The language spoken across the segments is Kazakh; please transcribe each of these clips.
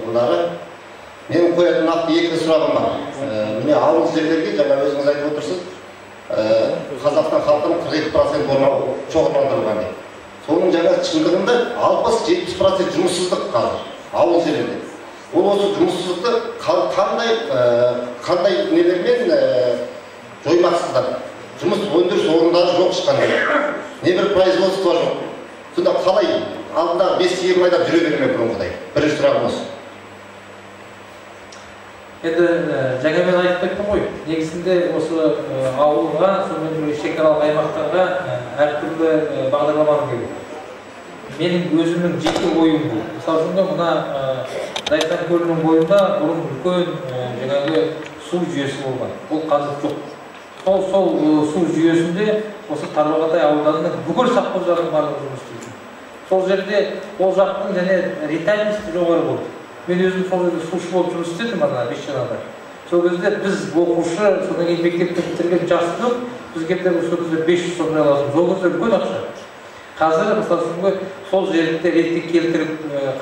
тұрғындары. Менің қоятын нақты екі сұрағым бар. Міне ауыл жерлерге жаңа өзіңіз айтып отырсыз, Қазақстан халқының 42% орны шоғырландырылған дейді. Соның жаңа шындығында 60-70% жұмыссыздық қазір ауыл жерлерде. Ол осы жұмыссыздықты қандай нелермен жоймақсыздар? Жұмыс өндіріс орындары жоқ ешқандай. Не бір производство жоқ. Сонда қалай алдындағы 5-7 айда жүре бермек бұрынғыдай? Бірінші сұрағым осы. Енді жаңа мен айтып кеттім ғой, негізінде осы ауылға, сонымен бірге шекаралық аймақтарға әртүрлі бағдарламаны керек. Менің өзімнің жеке ойым бұл. Мысалы үшін мына Зайсан көлінің бойында бұрын үлкен жаңағы су жүйесі болған. Ол қазір жоқ. Сол су жүйесінде осы Тарбағатай ауданының бүкіл совхоздардың барлығы жұмыс істейді. Сол жерде ол жақтың және рентабельності жоғары болды. Мен өзім сол жерде сушы болып жұмыс істедім ана Бесшанада. Сол кезде біз оқушы, содан кейін мектепті бітірген жас жоқ, бізге де сол кезде 500 сом аласың. Сол кезде үлкен ақша. Қазір мысалы сол жерде ретке келтіріп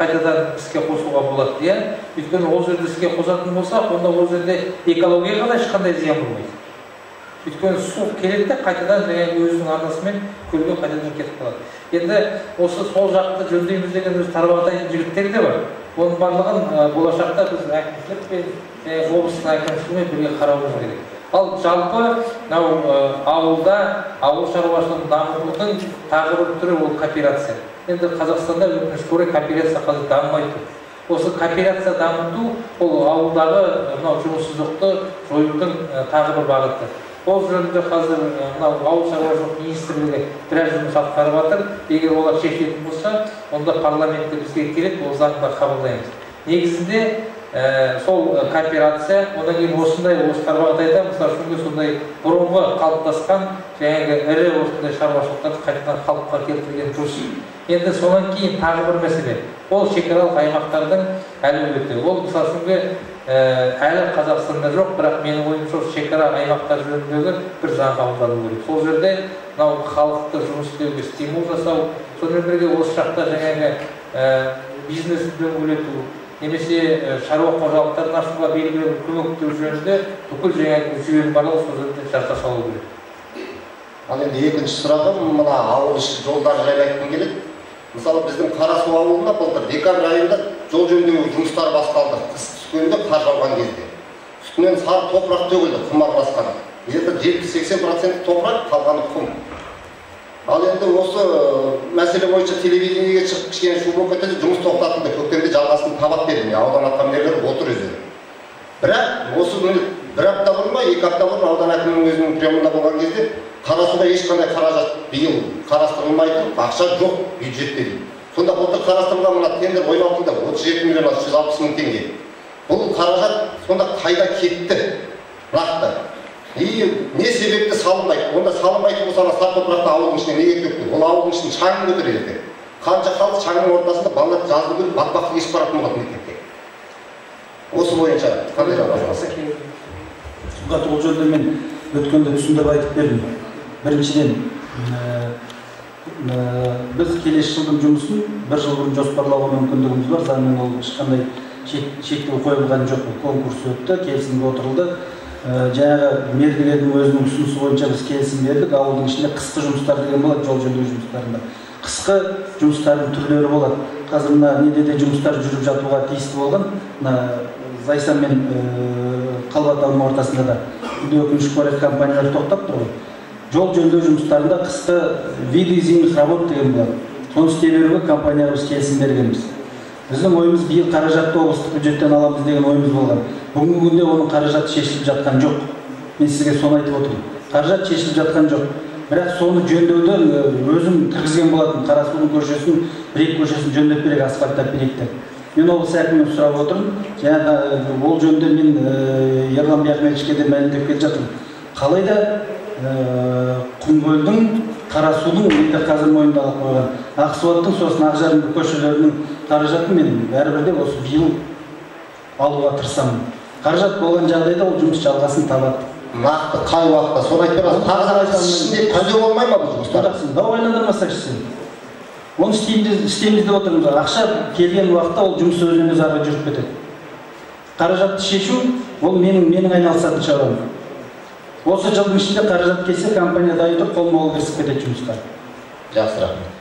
қайтадан іске қосуға болады, иә. Өйткені ол жерде іске қосатын болсақ, онда ол жерде экологияға да ешқандай зиян болмайды. Өйткені су келеді де қайтадан өзінің арнасымен көлге қайтадан кетіп қалады. Енді осы сол жақты жөндейміз деген өз Тарбағатайдың жігіттері де бар. Оның барлығын болашақта біз әкімшілік пен облыстың әкімшілігімен бірге қарауымыз керек. Ал жалпы ауылда ауыл шаруашылығын дамытудың тағы бір түрі ол кооперация. Енді Қазақстанда өкінішке орай кооперация қазір дамымайды. Осы кооперация дамыту ол ауылдағы жұмыссыздықты жоюдың тағы бір бағыты. Ол жөнінде қазір ауыл шаруашылық министрлігі біраз жұмыс атқарып жатыр. Егер олар шешетін болса, онда парламентте бізге келеді, ол заңды қабылдаймыз. Негізінде сол кооперация, одан кейін осындай Тарбағатайда мысалы сондай бұрынғы қалыптасқан жаңағы ірі осындай шаруашылықтарды қайтадан халыққа келтірген дұрыс. Енді содан кейін тағы бір мәселе, ол шекаралық аймақтардың әлеуеті. Ол мысалы әлі Қазақстанда жоқ, бірақ менің ойымша шекара аймақтар жөніндегі бір заң қабылдану керек. Сол жерде халықты жұмыс істеуге стимул жасау, сонымен бірге осы жақта жаңағы бизнесті дөңгелету, немесе шаруа қожалықтарын ашуға белгілі көмектеу жөнінде бүкіл жаңағы жүйенің барлығы сол жерде жасалу керек. Ал енді екінші сұрағым, мына ауыл іші жолдар жайлы айтқым келеді. Мысалы біздің Қарасу ауылында былтыр декабрь айында жол жөндеу жұмыстары басталды. Қыс түскенде қар жауған кезде. Үстінен сары топырақ төгілді, құм араласқан. Енді 70-80% топырақ, қалғаны құм. Ал енді осы мәселе бойынша телевидениеге шығып кішкене шу болып кетті, жұмыс тоқтатылды, көктемде жалғасын табат берді. Аудан атқамінерлер отыр өздері. Бірақ осы бір апта бұрын ба, 2 апта бұрын аудан әкімінің өзінің приемында болған кезде Қарасуда ешқандай қаражат биыл қарастырылмайды, ақша жоқ бюджетте дейді. Сонда былтыр қарастырылған мына тендер ойнатылды, 37 миллион 160 мың теңге. Бұл қаражат сонда қайда кетті? Нақты. Не себепті салынбайды? Онда салынбайтын болса сары топырақты ауылдың ішіне неге төкті? Ол ауылдың ішін шаңын көтереді. Қанша халық шаңның ортасында балалар жазғы күні батпақты ешіп баратын болады мектепте. Осы бойынша қандай жағдай бар? Ол жөнінде мен өткенде түсіндіріп айтып бердім. Біріншіден, біз келесі жылдың жұмысын 1 жыл бұрын жоспарлауға мүмкіндігіміз бар. Заңмен ол ешқандай шектеу қойылған жоқ. Конкурс өтті, келісімге отырылды. Жаңағы мердігердің өзінің ұсынысы бойынша біз келісім бердік. Ауылдың ішінде қысқы жұмыстар деген болады, жол жөндеу жұмыстарында. Қысқы жұмыстардың түрлері болады. Қазір мына неде жұмыстар жүріп жатуға тиісті болған. Зайсан мен Қалбатауының ортасында да өкінішке орай компаниялар тоқтап тұр ғой. Жол жөндеу жұмыстарында қысқы виды зимних работ деген болады. Соны істей беруге компанияға біз келісім бергенбіз. Біздің ойымыз биыл қаражатты облыстық бюджеттен аламыз деген ойымыз болған. Бүгінгі күнде оның қаражаты шешіліп жатқан жоқ. Мен сізге соны айтып отырмын. Қаражат шешіліп жатқан жоқ. Бірақ соны жөндеуді өзім кіргізген болатын. Қарасудың көшесін, 1-2 көшесін жөндеп берейік, асфальттап берейік деп. Мен облыс әкімінен сұрап отырмын. Жаңағы ол жөнінде мен Ерлан Бияхметовичке де мәлімдеп келе жатырмын. Қалайда Құмкөлдің, Қарасудың енді қазір мойнында алып қойған. Ақсуаттың сосын Ақжарың көшелерінің қаражатын мен бәрібір де осы биыл алуға тырысамын. Қаражат болған жағдайда ол жұмыс жалғасын табады. Нақты қай уақытта? Соны айтып беріңіз. Тағы да ішінде күзде болмай ма бұл жұмыстар? Дау айналдырмасақ сен. Оны істейміз деп отырмыз. Ақша келген уақытта ол жұмыс өзінен өзі ары жүріп кетеді. Қаражатты шешу ол менің айналысатын шаруам. Осы жылдың ішінде қаражат келсе, компания дайын тұрып қолма-қол кірісіп кетеді жұмысқа. Жақсы, рахмет.